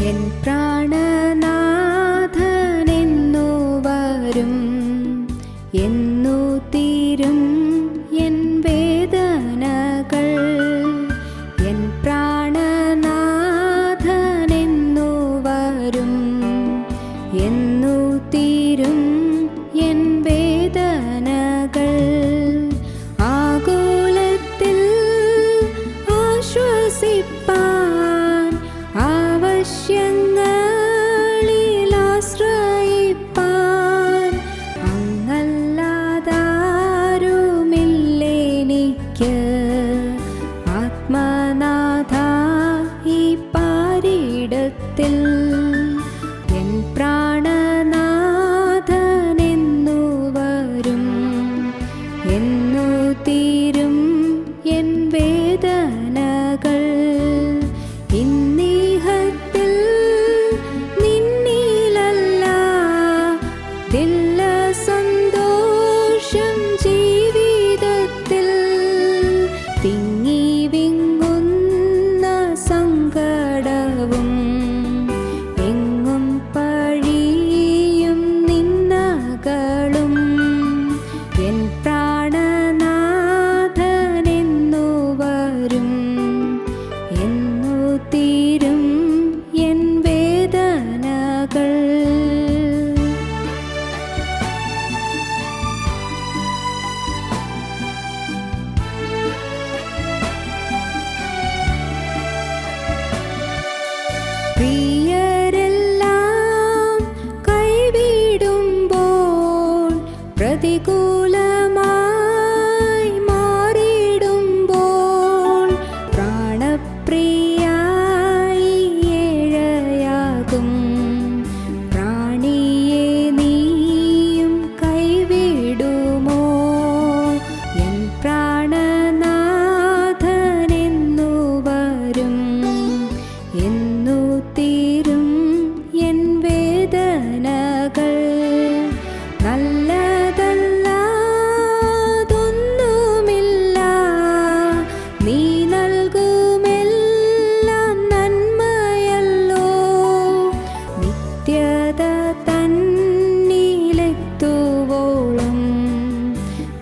N പ്രാണനാഥനെന്നു വരും, എന്നു തീരും എൻ വേദനകൾ. എൻ പ്രാണനാഥനെന്നു വരും, എന്നു തീരും എൻ വേദനകൾ. ആകുലത്തിൽ ആശ്വസിപ്പാൻ, ആവശ്യങ്ങളിൽ ആശ്രയിപ്പാൻ അങ്ങല്ലാതാരുമില്ലെനിക്ക്. ആത്മനാഥ ഈ പാരിടത്തിൽ എൻ പ്രാണനാഥനെന്നു വരും, എന്നു തീരും എൻ വേദനകൾ. ഇന്നീഹത്തിൽ നിന്നിലല്ല ദില്ല സന്തോഷം ജീവിതത്തിൽ. തിങ്ങി വിങ്ങുന്ന സങ്കടവും എങ്ങും പഴിയും നിന്നകളും. എൻ പ്രാണനാഥനെന്നു വരും, എന്നു തീരും എൻ വേദനകൾ. പ്രിയരെല്ലാം കൈവിടുമ്പോൾ, പ്രതികൂലമായി മാറിടുമ്പോൾ, പ്രാണപ്രിയായി ഏഴയാകും പ്രാണിയെ നീയും കൈവിടുമോ? എൻ പ്രാണനാഥനെന്നു വരും, എന്നു തീരും എൻ വേദനകൾ. നല്ലതല്ലാതൊന്നുമില്ല, നീ നൽകുമെല്ലാം നന്മയല്ലോ. നിത്യത തന്നിലെത്തുവോളം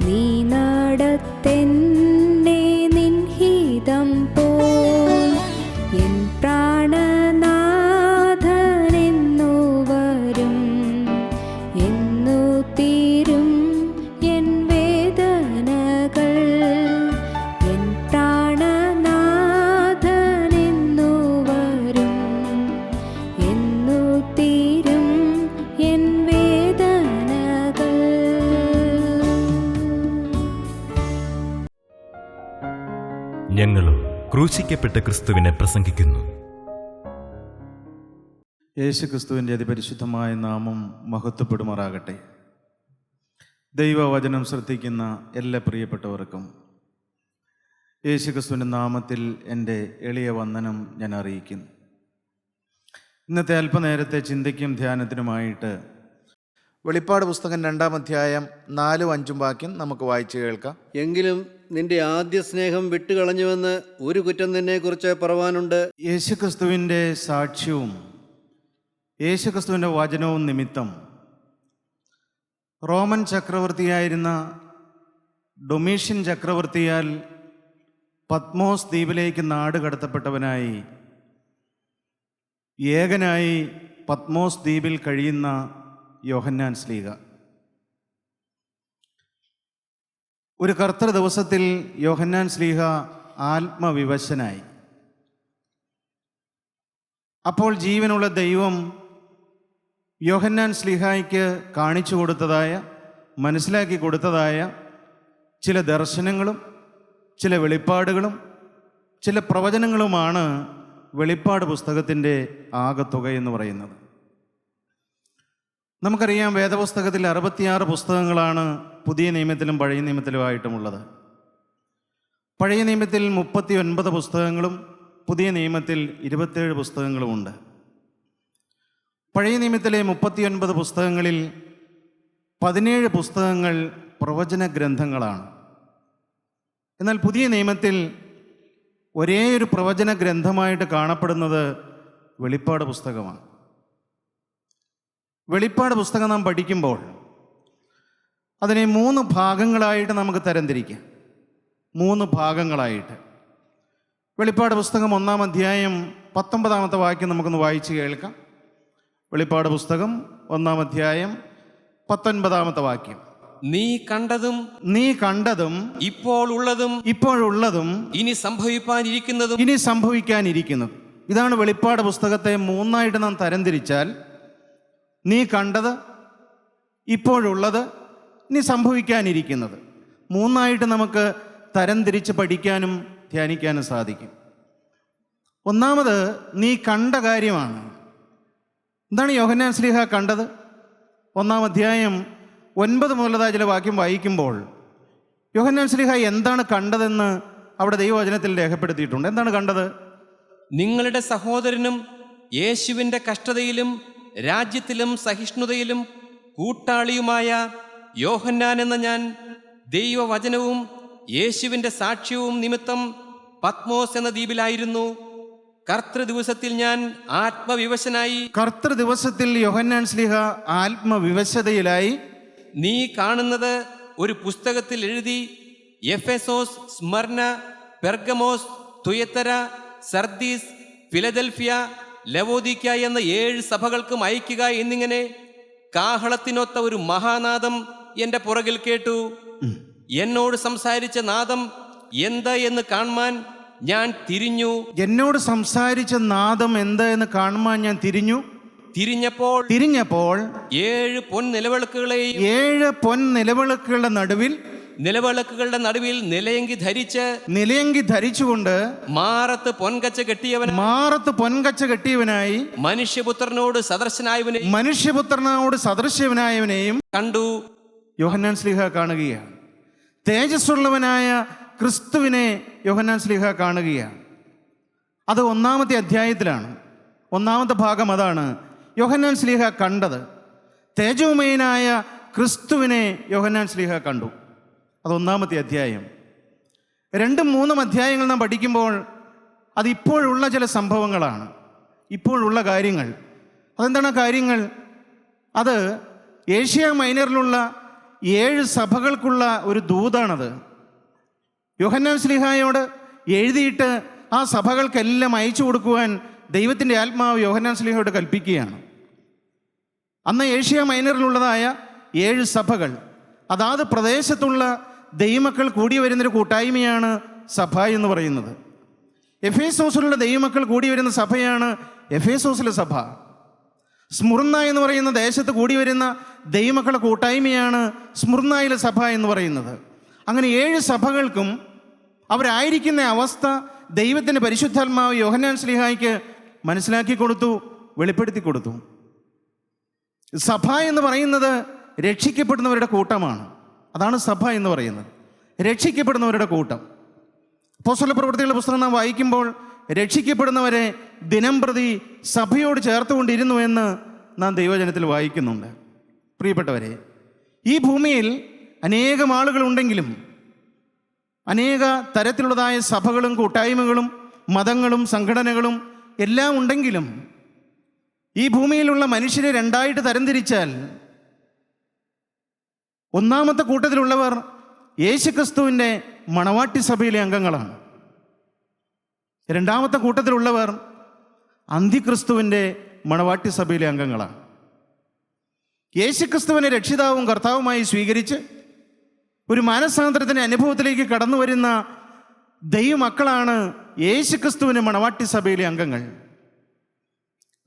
നീ നടത്തെന്നെ നിൻഹിതം പോൽ. എൻ പ്രാണനാഥനെന്നു വരും, എന്നു തീരും എൻ വേദനകൾ. എൻ പ്രാണനാഥനെന്നു വരും, എന്നു തീരും എൻ വേദനകൾ. ഞങ്ങളും ക്രൂശിക്കപ്പെട്ട ക്രിസ്തുവിനെ പ്രസംഗിക്കുന്നു. യേശുക്രിസ്തുവിൻ്റെ അതിപരിശുദ്ധമായ നാമം മഹത്വപ്പെടുമാറാകട്ടെ. ദൈവവചനം ശ്രദ്ധിക്കുന്ന എല്ലാ പ്രിയപ്പെട്ടവർക്കും യേശുക്രിസ്തുവിൻ്റെ നാമത്തിൽ എൻ്റെ എളിയ വന്ദനം ഞാൻ അറിയിക്കുന്നു. ഇന്നത്തെ അല്പനേരത്തെ ചിന്തയ്ക്കും ധ്യാനത്തിനുമായിട്ട് വെളിപ്പാട് പുസ്തകം 2-ാം അധ്യായം 4-5 വാക്യം നമുക്ക് വായിച്ചു കേൾക്കാം. എങ്കിലും നിന്റെ ആദ്യ സ്നേഹം വിട്ടുകളഞ്ഞുവെന്ന് ഒരു കുറ്റം നിന്നെക്കുറിച്ച് പറവാനുണ്ട്. യേശുക്രിസ്തുവിൻ്റെ സാക്ഷ്യവും യേശുക്രിസ്തുവിൻ്റെ വചനവും നിമിത്തം റോമൻ ചക്രവർത്തിയായിരുന്ന ഡൊമീഷ്യൻ ചക്രവർത്തിയാൽ പത്മോസ് ദ്വീപിലേക്ക് നാട് കടത്തപ്പെട്ടവനായി ഏകനായി പത്മോസ് ദ്വീപിൽ കഴിയുന്ന യോഹന്നാൻ ശ്ലീഹ ഒരു കർത്തൃ ദിവസത്തിൽ യോഹന്നാൻ ശ്ലീഹ ആത്മവിവശനായി. അപ്പോൾ ജീവനുള്ള ദൈവം യോഹന്നാൻ ശ്ലീഹായ്ക്ക് കാണിച്ചു കൊടുത്തതായ, മനസ്സിലാക്കി കൊടുത്തതായ ചില ദർശനങ്ങളും ചില വെളിപ്പാടുകളും ചില പ്രവചനങ്ങളുമാണ് വെളിപ്പാട് പുസ്തകത്തിൻ്റെ ആകത്തുക എന്ന് പറയുന്നത്. നമുക്കറിയാം, വേദപുസ്തകത്തിൽ 66 പുസ്തകങ്ങളാണ് പുതിയ നിയമത്തിലും പഴയ നിയമത്തിലുമായിട്ടുമുള്ളത്. പഴയ നിയമത്തിൽ 39 പുസ്തകങ്ങളും പുതിയ നിയമത്തിൽ 27 പുസ്തകങ്ങളുമുണ്ട്. പഴയ നിയമത്തിലെ 39 പുസ്തകങ്ങളിൽ 17 പുസ്തകങ്ങൾ പ്രവചന ഗ്രന്ഥങ്ങളാണ്. എന്നാൽ പുതിയ നിയമത്തിൽ ഒരേ ഒരു പ്രവചന ഗ്രന്ഥമായിട്ട് കാണപ്പെടുന്നത് വെളിപ്പാട് പുസ്തകമാണ്. വെളിപ്പാട് പുസ്തകം നാം പഠിക്കുമ്പോൾ അതിനെ 3 ഭാഗങ്ങളായിട്ട് നമുക്ക് തരംതിരിക്കാം. 3 ഭാഗങ്ങളായിട്ട്. വെളിപ്പാട് പുസ്തകം 1-ാം അധ്യായം 19-ാമത്തെ വാക്യം നമുക്കൊന്ന് വായിച്ച് കേൾക്കാം. വെളിപ്പാട് പുസ്തകം 1-ാം അധ്യായം 19-ാമത്തെ വാക്യം. നീ കണ്ടതും ഇപ്പോഴുള്ളതും ഇനി സംഭവിക്കാനിരിക്കുന്നതും. ഇതാണ് വെളിപ്പാട് പുസ്തകത്തെ 3ആയിട്ട് നാം തരംതിരിച്ചാൽ, നീ കണ്ടത്, ഇപ്പോഴുള്ളത്, ഇനി സംഭവിക്കാനിരിക്കുന്നത്. 3ആയിട്ട് നമുക്ക് തരംതിരിച്ച് പഠിക്കാനും ധ്യാനിക്കാനും സാധിക്കും. ഒന്നാമത് നീ കണ്ട കാര്യമാണ്. എന്താണ് യോഹന്നാൻ ശ്ലീഹ കണ്ടത്? 1-ാം അധ്യായം 9 മുതലതായ ചില വാക്യം വായിക്കുമ്പോൾ യോഹന്നാൻ ശ്ലീഹ എന്താണ് കണ്ടതെന്ന് അവിടെ ദൈവവചനത്തിൽ രേഖപ്പെടുത്തിയിട്ടുണ്ട്. എന്താണ് കണ്ടത്? നിങ്ങളുടെ സഹോദരനും യേശുവിൻ്റെ കഷ്ടതയിലും രാജ്യത്തിലും സഹിഷ്ണുതയിലും കൂട്ടാളിയുമായ യോഹന്നാൻ എന്ന ഞാൻ ദൈവവചനവും യേശുവിൻ്റെ സാക്ഷ്യവും നിമിത്തം പത്മോസ് എന്ന ദ്വീപിലായിരുന്നു. കർത്തൃദിവസത്തിൽ ഞാൻ ആത്മവിവശനായി. കർത്തൃദിവസത്തിൽ യോഹന്നാൻ ശ്ലീഹ ആത്മവിവശതയിലായി. നീ കാണുന്നത് ഒരു പുസ്തകത്തിൽ എഴുതി എഫെസോസ്, സ്മർന, പെർഗമോസ്, തുയത്തര, സർദീസ്, ഫിലദൽഫിയ, ലവോദിക്ക എന്ന 7 സഭകൾക്കും അയക്കുക എന്നിങ്ങനെ കാഹളത്തിനൊത്ത ഒരു മഹാനാദം എൻ്റെ പുറകിൽ കേട്ടു. എന്നോട് സംസാരിച്ച നാദം എന്ത് എന്ന് കാണുവാൻ ഞാൻ തിരിഞ്ഞു. എന്നോട് സംസാരിച്ച നാദം എന്ത് എന്ന് കാണുവാൻ ഞാൻ തിരിഞ്ഞപ്പോൾ 7 പൊൻനിലവിളക്കുകളെയും 7 പൊൻനിലവിളക്കുകളുടെ നടുവിൽ നിലയങ്കി ധരിച്ചുകൊണ്ട് മാറത്ത് പൊൻകച്ച കെട്ടിയവനായി മനുഷ്യപുത്രനോട് സദൃശ്യവനായവനെയും കണ്ടു. യോഹന്നാൻ ശ്ലീഹ കാണുകയാണ്. തേജസ്സുള്ളവനായ ക്രിസ്തുവിനെ യോഹന്നാൻ ശ്ലീഹ കാണുകയാണ്. അത് 1-ാമത്തെ അധ്യായത്തിലാണ്. 1-ാമത്തെ ഭാഗം അതാണ്. യോഹന്നാൻ ശ്ലീഹ കണ്ടത് തേജോമയനായ ക്രിസ്തുവിനെ യോഹന്നാൻ ശ്ലീഹ കണ്ടു. അത് 1-ാമത്തെ അധ്യായം. 2-3 അധ്യായങ്ങൾ നാം പഠിക്കുമ്പോൾ അത് ഇപ്പോഴുള്ള ചില സംഭവങ്ങളാണ്, ഇപ്പോഴുള്ള കാര്യങ്ങൾ. അതെന്താണ് കാര്യങ്ങൾ? അത് ഏഷ്യ മൈനറിലുള്ള 7 സഭകൾക്കുള്ള ഒരു ദൂതാണത്. യോഹന്നാൻ ശ്ലീഹായോട് എഴുതിയിട്ട് ആ സഭകൾക്കെല്ലാം അയച്ചു കൊടുക്കുവാൻ ദൈവത്തിൻ്റെ ആത്മാവ് യോഹന്നാൻ ശ്ലീഹയോട് കൽപ്പിക്കുകയാണ്. അന്ന് ഏഷ്യ മൈനറിലുള്ളതായ 7 സഭകൾ, അതാത് പ്രദേശത്തുള്ള ദൈവമക്കൾ കൂടി വരുന്നൊരു കൂട്ടായ്മയാണ് സഭ എന്ന് പറയുന്നത്. എഫേസോസിലുള്ള ദൈവമക്കൾ കൂടി വരുന്ന സഭയാണ് എഫേസോസിലെ സഭ. സ്മുർന്ന എന്ന് പറയുന്ന ദേശത്ത് കൂടി വരുന്ന ദൈവമക്കളുടെ കൂട്ടായ്മയാണ് സ്മുർന്നയിലെ സഭ എന്ന് പറയുന്നത്. അങ്ങനെ 7 സഭകൾക്കും അവരായിരിക്കുന്ന അവസ്ഥ ദൈവത്തിൻ്റെ പരിശുദ്ധാത്മാവ് യോഹന്നാൻ ശ്ലീഹായ്ക്ക് മനസ്സിലാക്കി കൊടുത്തു, വെളിപ്പെടുത്തി കൊടുത്തു. സഭ എന്ന് പറയുന്നത് രക്ഷിക്കപ്പെടുന്നവരുടെ കൂട്ടമാണ്. അതാണ് സഭ എന്ന് പറയുന്നത്, രക്ഷിക്കപ്പെടുന്നവരുടെ കൂട്ടം. അപ്പോസ്തല പ്രവൃത്തികളുടെ പുസ്തകം നാം വായിക്കുമ്പോൾ രക്ഷിക്കപ്പെടുന്നവരെ ദിനംപ്രതി സഭയോട് ചേർത്തുകൊണ്ടിരുന്നു എന്ന് നാം ദൈവജനത്തിൽ വായിക്കുന്നുണ്ട്. പ്രിയപ്പെട്ടവരെ, ഈ ഭൂമിയിൽ അനേകം ആളുകളുണ്ടെങ്കിലും, അനേക തരത്തിലുള്ളതായ സഭകളും കൂട്ടായ്മകളും മതങ്ങളും സംഘടനകളും എല്ലാം ഉണ്ടെങ്കിലും, ഈ ഭൂമിയിലുള്ള മനുഷ്യരെ 2ആയിട്ട് തരംതിരിച്ചാൽ 1-ാമത്തെ കൂട്ടത്തിലുള്ളവർ യേശുക്രിസ്തുവിൻ്റെ മണവാട്ടി സഭയിലെ അംഗങ്ങളാണ്. 2-ാമത്തെ കൂട്ടത്തിലുള്ളവർ അന്തിക്രിസ്തുവിൻ്റെ മണവാട്ടി സഭയിലെ അംഗങ്ങളാണ്. യേശുക്രിസ്തുവിനെ രക്ഷിതാവും കർത്താവുമായി സ്വീകരിച്ച് ഒരു മാനസാന്തരത്തിൻ്റെ അനുഭവത്തിലേക്ക് കടന്നു വരുന്ന ദൈവമക്കളാണ് യേശുക്രിസ്തുവിൻ്റെ മണവാട്ടി സഭയിലെ അംഗങ്ങൾ.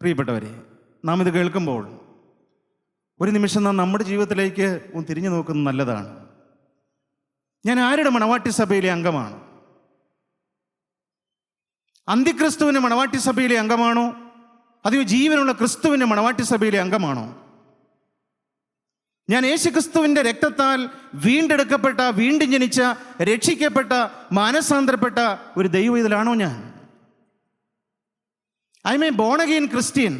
പ്രിയപ്പെട്ടവരെ, നാം ഇത് കേൾക്കുമ്പോൾ ഒരു നിമിഷം നാം നമ്മുടെ ജീവിതത്തിലേക്ക് ഒന്ന് തിരിഞ്ഞു നോക്കുന്നത് നല്ലതാണ്. ഞാൻ ആരുടെ മണവാട്ടി സഭയിലെ അംഗമാണ്? അന്തിക്രിസ്തുവിൻ്റെ മണവാട്ടി സഭയിലെ അംഗമാണോ, അതെയോ ജീവനുള്ള ക്രിസ്തുവിൻ്റെ മണവാട്ടി സഭയിലെ അംഗമാണോ? ഞാൻ യേശുക്രിസ്തുവിൻ്റെ രക്തത്താൽ വീണ്ടെടുക്കപ്പെട്ട, വീണ്ടും ജനിച്ച, രക്ഷിക്കപ്പെട്ട, മാനസാന്തരപ്പെട്ട ഒരു ദൈവത്തിലാണോ ഞാൻ? I M a born again Christian.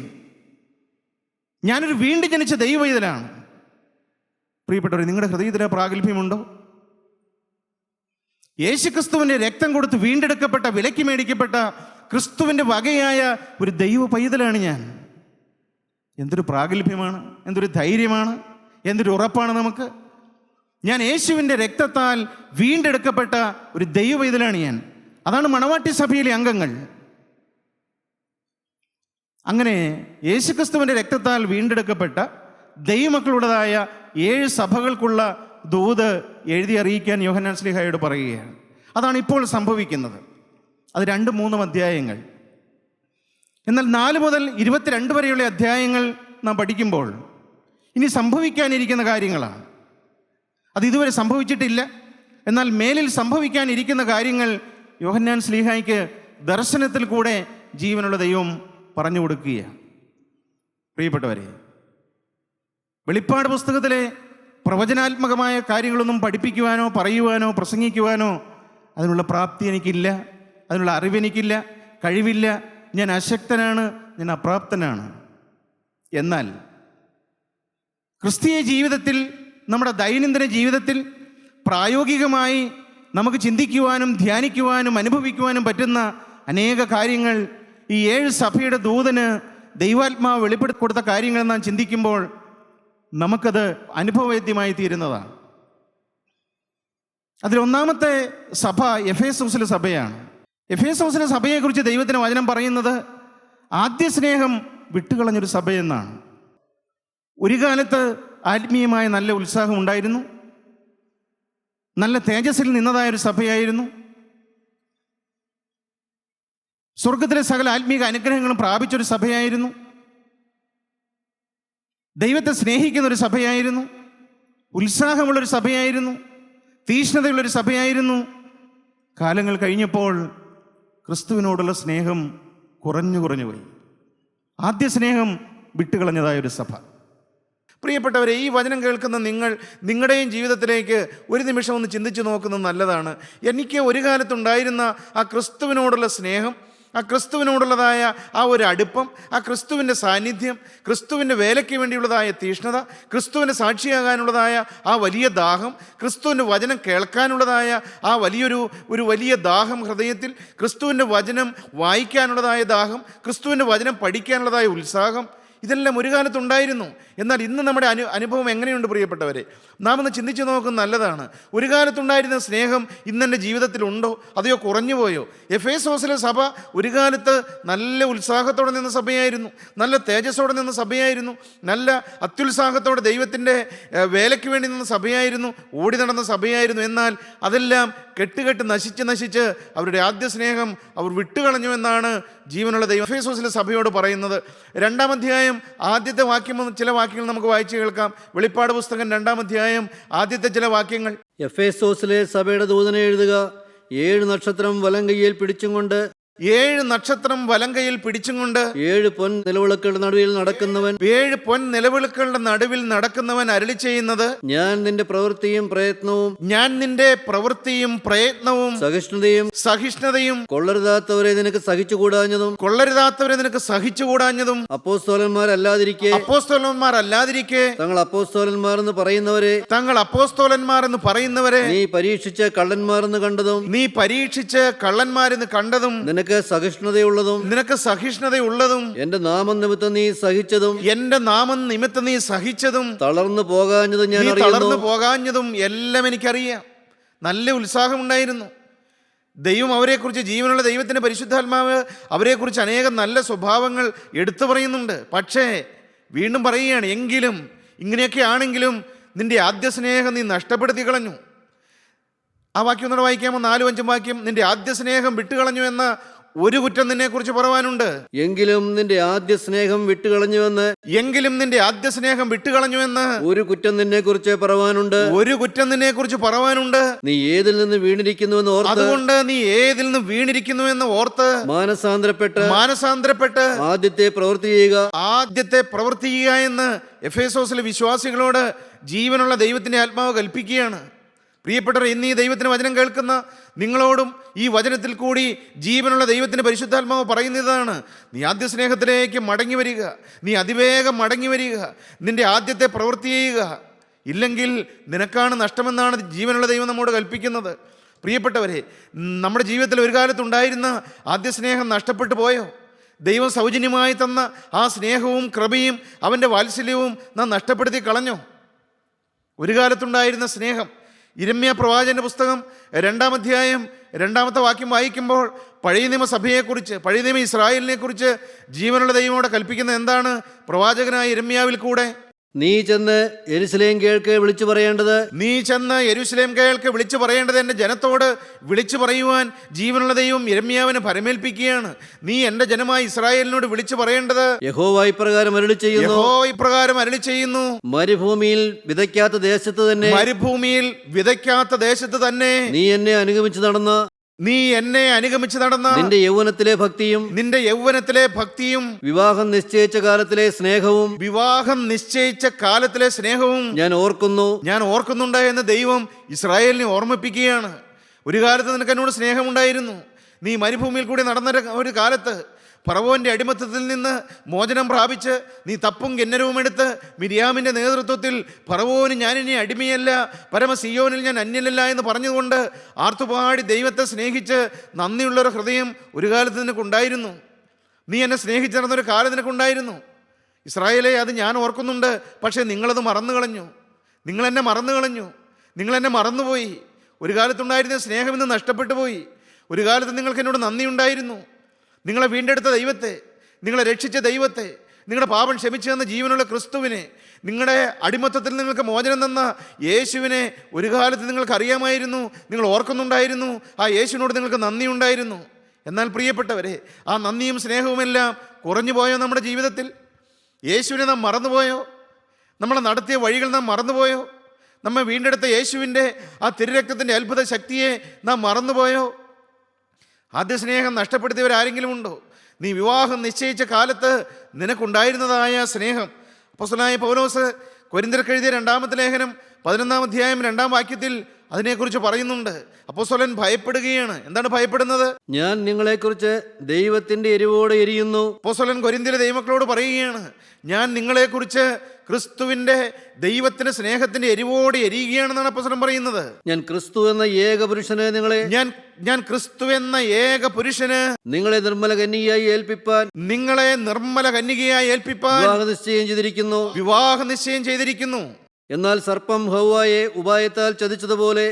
ഞാനൊരു വീണ്ടും ജനിച്ച ദൈവത്തിലാണ്. പ്രിയപ്പെട്ടവർ, നിങ്ങളുടെ ഹൃദയത്തിൽ പ്രാഗൽഭ്യമുണ്ടോ? യേശുക്രിസ്തുവിൻ്റെ രക്തം കൊടുത്ത് വീണ്ടെടുക്കപ്പെട്ട, വിലയ്ക്ക് മേടിക്കപ്പെട്ട ക്രിസ്തുവിൻ്റെ വകയായ ഒരു ദൈവ പൈതലാണ് ഞാൻ. എന്തൊരു പ്രാഗൽഭ്യമാണ്, എന്തൊരു ധൈര്യമാണ്, എന്തൊരു ഉറപ്പാണ് നമുക്ക്. ഞാൻ യേശുവിൻ്റെ രക്തത്താൽ വീണ്ടെടുക്കപ്പെട്ട ഒരു ദൈവ പൈതലാണ് ഞാൻ. അതാണ് മണവാട്ടി സഭയിലെ അംഗങ്ങൾ. അങ്ങനെ യേശുക്രിസ്തുവിൻ്റെ രക്തത്താൽ വീണ്ടെടുക്കപ്പെട്ട ദൈവമക്കളുടേതായ 7 സഭകൾക്കുള്ള ദൂത് എഴുതി അറിയിക്കാൻ യോഹന്നാൻ ശ്ലീഹായോട് പറയുകയാണ്. അതാണ് ഇപ്പോൾ സംഭവിക്കുന്നത്. അത് 2-3 അധ്യായങ്ങൾ. എന്നാൽ 4 മുതൽ 22 വരെയുള്ള അധ്യായങ്ങൾ നാം പഠിക്കുമ്പോൾ ഇനി സംഭവിക്കാനിരിക്കുന്ന കാര്യങ്ങളാണ്. അത് ഇതുവരെ സംഭവിച്ചിട്ടില്ല. എന്നാൽ മേലിൽ സംഭവിക്കാനിരിക്കുന്ന കാര്യങ്ങൾ യോഹന്നാൻ ശ്ലീഹായ്ക്ക് ദർശനത്തിൽ കൂടെ ജീവനുള്ള ദൈവം പറഞ്ഞു കൊടുക്കുകയാണ്. പ്രിയപ്പെട്ടവരെ, വെളിപ്പാട് പുസ്തകത്തിലെ പ്രവചനാത്മകമായ കാര്യങ്ങളൊന്നും പഠിപ്പിക്കുവാനോ പറയുവാനോ പ്രസംഗിക്കുവാനോ അതിനുള്ള പ്രാപ്തി എനിക്കില്ല, അതിനുള്ള അറിവെനിക്കില്ല, കഴിവില്ല. ഞാൻ അശക്തനാണ്, ഞാൻ അപ്രാപ്തനാണ്. എന്നാൽ ക്രിസ്തീയ ജീവിതത്തിൽ, നമ്മുടെ ദൈനംദിന ജീവിതത്തിൽ പ്രായോഗികമായി നമുക്ക് ചിന്തിക്കുവാനും ധ്യാനിക്കുവാനും അനുഭവിക്കുവാനും പറ്റുന്ന അനേക കാര്യങ്ങൾ ഈ 7 സഭയുടെ ദൂതന് ദൈവാത്മാവ് വെളിപ്പെടുത്തി കൊടുത്ത കാര്യങ്ങൾ നാം ചിന്തിക്കുമ്പോൾ നമുക്കത് അനുഭവവേദ്യമായി തീരുന്നതാണ്. അതിലൊന്നാമത്തെ സഭ എഫേസോസിലെ സഭയാണ്. എഫേസോസിലെ സഭയെക്കുറിച്ച് ദൈവത്തിന് വചനം പറയുന്നത് ആദ്യ സ്നേഹം വിട്ടുകളഞ്ഞൊരു സഭയെന്നാണ്. ഒരു കാലത്ത് ആത്മീയമായ നല്ല ഉത്സാഹം ഉണ്ടായിരുന്നു, നല്ല തേജസ്സിൽ നിന്നതായൊരു സഭയായിരുന്നു. സ്വർഗത്തിലെ സകല ആത്മീക അനുഗ്രഹങ്ങളും പ്രാപിച്ചൊരു സഭയായിരുന്നു. ദൈവത്തെ സ്നേഹിക്കുന്നൊരു സഭയായിരുന്നു. ഉത്സാഹമുള്ളൊരു സഭയായിരുന്നു. തീഷ്ണതയുള്ളൊരു സഭയായിരുന്നു. കാലങ്ങൾ കഴിഞ്ഞപ്പോൾ ക്രിസ്തുവിനോടുള്ള സ്നേഹം കുറഞ്ഞു പോയി. ആദ്യ സ്നേഹം വിട്ടുകളഞ്ഞതായൊരു സഭ. പ്രിയപ്പെട്ടവരെ, ഈ വചനം കേൾക്കുന്ന നിങ്ങളുടെയും ജീവിതത്തിലേക്ക് ഒരു നിമിഷം ഒന്ന് ചിന്തിച്ചു നോക്കുന്നത് നല്ലതാണ്. എനിക്ക് ഒരു കാലത്തുണ്ടായിരുന്ന ആ ക്രിസ്തുവിനോടുള്ള സ്നേഹം, ആ ക്രിസ്തുവിനോടുള്ളതായ ആ ഒരു അടുപ്പം, ആ ക്രിസ്തുവിൻ്റെ സാന്നിധ്യം, ക്രിസ്തുവിൻ്റെ വേലയ്ക്ക് വേണ്ടിയുള്ളതായ തീഷ്ണത, ക്രിസ്തുവിൻ്റെ സാക്ഷിയാകാനുള്ളതായ ആ വലിയ ദാഹം, ക്രിസ്തുവിൻ്റെ വചനം കേൾക്കാനുള്ളതായ ആ വലിയ ദാഹം ഹൃദയത്തിൽ, ക്രിസ്തുവിൻ്റെ വചനം വായിക്കാനുള്ളതായ ദാഹം, ക്രിസ്തുവിൻ്റെ വചനം പഠിക്കാനുള്ളതായ ഉത്സാഹം, ഇതെല്ലാം ഒരു കാലത്തുണ്ടായിരുന്നു. എന്നാൽ ഇന്ന് നമ്മുടെ അനുഭവം എങ്ങനെയുണ്ട് പ്രിയപ്പെട്ടവരെ? നാം ഒന്ന് ചിന്തിച്ച് നോക്കുന്നത് നല്ലതാണ്. ഒരു കാലത്തുണ്ടായിരുന്ന സ്നേഹം ഇന്നെൻ്റെ ജീവിതത്തിലുണ്ടോ, അതെയോ കുറഞ്ഞു പോയോ? എഫേസോസിലെ സഭ ഒരു കാലത്ത് നല്ല ഉത്സാഹത്തോടെ നിന്ന സഭയായിരുന്നു, നല്ല തേജസ്സോടെ നിന്ന സഭയായിരുന്നു, നല്ല അത്യുത്സാഹത്തോടെ ദൈവത്തിൻ്റെ വേലയ്ക്ക് വേണ്ടി നിന്ന സഭയായിരുന്നു, ഓടി നടന്ന സഭയായിരുന്നു. എന്നാൽ അതെല്ലാം കെട്ടുകെട്ട് നശിച്ച് അവരുടെ ആദ്യ സ്നേഹം അവർ വിട്ടുകളഞ്ഞു എന്നാണ് ജീവനുള്ള ദൈവം എഫേസോസിലെ സഭയോട് പറയുന്നത്. 2-ാം അധ്യായം ആദ്യത്തെ ചില വാക്യങ്ങൾ നമുക്ക് വായിച്ചു കേൾക്കാം. വെളിപ്പാട് പുസ്തകം 2-ാം അധ്യായം ആദ്യത്തെ ചില വാക്യങ്ങൾ. എഫേസോസിലെ സഭയുടെ ദൂതനെ എഴുതുക. 7 നക്ഷത്രം വലങ്കയ്യിൽ പിടിച്ചും കൊണ്ട് 7 നക്ഷത്രം വലങ്കയിൽ പിടിച്ചും കൊണ്ട് 7 പൊൻ നിലവിളക്കുകളുടെ നടുവിൽ നടക്കുന്നവൻ 7 പൊൻ നിലവിളക്കുകളുടെ നടുവിൽ നടക്കുന്നവൻ അരുളി ചെയ്യുന്നത്, ഞാൻ നിന്റെ പ്രവൃത്തിയും പ്രയത്നവും സഹിഷ്ണുതയും കൊള്ളരുതാത്തവരെ നിനക്ക് സഹിച്ചുകൂടാഞ്ഞതും അപ്പോസ്തലന്മാരല്ലാതിരിക്കെ തങ്ങൾ അപ്പോസ്തലന്മാർ എന്ന് പറയുന്നവരെ നീ പരീക്ഷിച്ച് കള്ളന്മാരെന്ന് കണ്ടതും നിനക്ക് സഹിഷ്ണുതയുള്ളതും എന്റെ നാമം നിമിത്തം നീ സഹിച്ചതും തളർന്നു പോകാഞ്ഞതും എല്ലാം എനിക്കറിയാം. നല്ല ഉത്സാഹമുണ്ടായിരുന്നു. ദൈവം അവരെക്കുറിച്ച്, ജീവനുള്ള ദൈവത്തിൻ്റെ പരിശുദ്ധാത്മാവ് അവരെക്കുറിച്ച് അനേകം നല്ല സ്വഭാവങ്ങൾ എടുത്തു പറയുന്നുണ്ട്. പക്ഷേ വീണ്ടും പറയുകയാണ്, എങ്കിലും ഇങ്ങനെയൊക്കെ ആണെങ്കിലും നിന്റെ ആദ്യ സ്നേഹം നീ നഷ്ടപ്പെടുത്തി കളഞ്ഞു. ആ വാക്യം ഒന്നുകൂടെ വായിക്കാമോ? 4-5 വാക്യം. നിന്റെ ആദ്യ സ്നേഹം വിട്ടുകളഞ്ഞു എന്ന ഒരു കുറ്റം നിന്നെക്കുറിച്ച് പറയാനുണ്ട്. എങ്കിലും നിന്റെ ആദ്യ സ്നേഹം വിട്ടുകളഞ്ഞുവെന്ന് ഒരു കുറ്റം നിന്നെക്കുറിച്ച് പറയാനുണ്ട്. നീ ഏതിൽ നിന്ന് വീണിരിക്കുന്നുവെന്ന് ഓർത്ത്, അതുകൊണ്ട് നീ ഏതിൽ നിന്ന് വീണിരിക്കുന്നുവെന്ന് ഓർത്ത് മാനസാന്തരപ്പെട്ട് ആദ്യത്തെ പ്രവൃത്തി ചെയ്യുക എന്ന് എഫേസോസിലെ വിശ്വാസികളോട് ജീവനുള്ള ദൈവത്തിൻ്റെ ആത്മാവ് കൽപ്പിക്കുകയാണ്. പ്രിയപ്പെട്ടവർ, ഇന്ന് ഈ ദൈവത്തിന് വചനം കേൾക്കുന്ന നിങ്ങളോടും ഈ വചനത്തിൽ കൂടി ജീവനുള്ള ദൈവത്തിൻ്റെ പരിശുദ്ധാത്മാവ് പറയുന്നതാണ്, നീ ആദ്യ സ്നേഹത്തിലേക്ക് മടങ്ങി വരിക, നീ അതിവേഗം മടങ്ങി വരിക, നിന്റെ ആദ്യത്തെ പ്രവൃത്തി ചെയ്യുക. ഇല്ലെങ്കിൽ നിനക്കാണ് നഷ്ടമെന്നാണ് ജീവനുള്ള ദൈവം നമ്മോട് കൽപ്പിക്കുന്നത്. പ്രിയപ്പെട്ടവരെ, നമ്മുടെ ജീവിതത്തിൽ ഒരു കാലത്തുണ്ടായിരുന്ന ആദ്യ സ്നേഹം നഷ്ടപ്പെട്ടു പോയോ? ദൈവം സൗജന്യമായി തന്ന ആ സ്നേഹവും കൃപയും അവൻ്റെ വാത്സല്യവും നാം നഷ്ടപ്പെടുത്തി കളഞ്ഞോ? ഒരു കാലത്തുണ്ടായിരുന്ന സ്നേഹം. യിരെമ്യാ പ്രവാചകന്റെ പുസ്തകം 2-ാം അധ്യായം 2-ാമത്തെ വാക്യം വായിക്കുമ്പോൾ പഴയ നിയമ സഭയെക്കുറിച്ച്, പഴയ നിയമ ഇസ്രായേലിനെ കുറിച്ച് ജീവനുള്ള ദൈവമോടെ കൽപ്പിക്കുന്ന എന്താണ്? പ്രവാചകനായ യിരെമ്യാവിൽ കൂടെ, നീ ചെന്ന് യെരൂശലേം കേൾക്കെ വിളിച്ചു പറയേണ്ടത്, നീ ചെന്ന് യെരൂശലേം കേൾക്കെ വിളിച്ചു പറയേണ്ടത്, എൻ്റെ ജനത്തോട് വിളിച്ചു പറയുവാൻ ജീവനുള്ള ദൈവം യിരെമ്യാവിനെ പരമേൽപ്പിക്കുകയാണ്. നീ എൻ്റെ ജനമായ ഇസ്രായേലിനോട് വിളിച്ചു പറയേണ്ടത്, യഹോവ ഇപ്രകാരം അരുളി ചെയ്യുന്നു, യഹോവ ഇപ്രകാരം അരുളി ചെയ്യുന്നു, മരുഭൂമിയിൽ വിതയ്ക്കാത്ത ദേശത്ത് തന്നെ, മരുഭൂമിയിൽ വിതയ്ക്കാത്ത ദേശത്ത് തന്നെ നീ എന്നെ അനുഗമിച്ചു നടന്ന, നീ എന്നെ അനുഗമിച്ച് നടന്ന നിന്റെ യൗവനത്തിലെ ഭക്തിയും, നിന്റെ യൗവനത്തിലെ ഭക്തിയും, വിവാഹം നിശ്ചയിച്ച കാലത്തിലെ സ്നേഹവും, വിവാഹം നിശ്ചയിച്ച കാലത്തിലെ സ്നേഹവും ഞാൻ ഓർക്കുന്നുണ്ട് എന്ന് ദൈവം ഇസ്രായേലിനെ ഓർമ്മിപ്പിക്കുകയാണ്. ഒരു കാലത്ത് നിനക്ക് എന്നോട് സ്നേഹമുണ്ടായിരുന്നു. നീ മരുഭൂമിയിൽ കൂടി നടന്ന ഒരു കാലത്ത് ഫറവോന്റെ അടിമത്തത്തിൽ നിന്ന് മോചനം പ്രാപിച്ച് നീ തപ്പും കിന്നരവും എടുത്ത് മിരിയാമിൻ്റെ നേതൃത്വത്തിൽ ഫറവോന് ഞാനിനി അടിമയല്ല, പരമസിയോനിൽ ഞാൻ അന്യനല്ല എന്ന് പറഞ്ഞുകൊണ്ട് ആർത്തുപാടി ദൈവത്തെ സ്നേഹിച്ച് നന്ദിയുള്ളൊരു ഹൃദയം ഒരു കാലത്ത് നിനക്കുണ്ടായിരുന്നു. നീ എന്നെ സ്നേഹിച്ചു നടന്നൊരു കാലം നിനക്കുണ്ടായിരുന്നു. ഇസ്രായേലേ, അത് ഞാൻ ഓർക്കുന്നുണ്ട്. പക്ഷേ നിങ്ങളത് മറന്നു കളഞ്ഞു. നിങ്ങളെന്നെ മറന്നുപോയി. ഒരു കാലത്തുണ്ടായിരുന്ന സ്നേഹം ഇന്ന് നഷ്ടപ്പെട്ടു പോയി. ഒരു കാലത്ത് നിങ്ങൾക്ക് എന്നോട് നന്ദിയുണ്ടായിരുന്നു. നിങ്ങളെ വീണ്ടെടുത്ത ദൈവത്തെ, നിങ്ങളെ രക്ഷിച്ച ദൈവത്തെ, നിങ്ങളുടെ പാപം ക്ഷമിച്ചു തന്ന ജീവനുള്ള ക്രിസ്തുവിനെ, നിങ്ങളുടെ അടിമത്തത്തിൽ നിങ്ങൾക്ക് മോചനം തന്ന യേശുവിനെ ഒരു കാലത്ത് നിങ്ങൾക്ക് അറിയാമായിരുന്നു, നിങ്ങൾ ഓർക്കുന്നുണ്ടായിരുന്നു. ആ യേശുവിനോട് നിങ്ങൾക്ക് നന്ദിയുണ്ടായിരുന്നു. എന്നാൽ പ്രിയപ്പെട്ടവരെ, ആ നന്ദിയും സ്നേഹവുമെല്ലാം കുറഞ്ഞു പോയോ നമ്മുടെ ജീവിതത്തിൽ? യേശുവിനെ നാം മറന്നുപോയോ? നമ്മളെ നടത്തിയ വഴികൾ നാം മറന്നുപോയോ? നമ്മെ വീണ്ടെടുത്ത യേശുവിൻ്റെ ആ തിരുരക്തത്തിൻ്റെ അത്ഭുത ശക്തിയെ നാം മറന്നുപോയോ? ആദ്യ സ്നേഹം നഷ്ടപ്പെടുത്തിയവരാരെങ്കിലും ഉണ്ടോ? നീ വിവാഹം നിശ്ചയിച്ച കാലത്ത് നിനക്കുണ്ടായിരുന്നതായ സ്നേഹം. അപ്പോസ്തലനായ പൗലോസ് കൊരിന്ത്യർക്ക് എഴുതിയ 2-ാമത്തെ ലേഖനം 11-ാം അധ്യായം 2-ാം വാക്യത്തിൽ അതിനെക്കുറിച്ച് പറയുന്നുണ്ട്. അപ്പോസ്തലൻ ഭയപ്പെടുകയാണ്. എന്താണ് ഭയപ്പെടുന്നത്? ഞാൻ നിങ്ങളെക്കുറിച്ച് ദൈവത്തിന്റെ എരിവോടെ എരിയുന്നു. അപ്പോസ്തലൻ കൊരിന്ത്യയിലെ ദൈവമക്കളോട് പറയുകയാണ്, ഞാൻ നിങ്ങളെക്കുറിച്ച് ക്രിസ്തുവിൻ്റെ ദൈവത്തിന്റെ സ്നേഹത്തിന്റെ എരിവോടെ എരിയുകയാണെന്നാണ് അപ്പോസ്തലൻ പറയുന്നത്. ഞാൻ ക്രിസ്തു എന്ന ഏക പുരുഷന് ഞാൻ ക്രിസ്തു എന്ന ഏക പുരുഷന് നിങ്ങളെ നിർമ്മല കന്യകയായി ഏൽപ്പിപ്പാൻ വിവാഹ നിശ്ചയം ചെയ്തിരിക്കുന്നു. എന്നാൽ സർപ്പം ഹവ്വായെ ഉപായത്താൽ ചതിച്ചതുപോലെ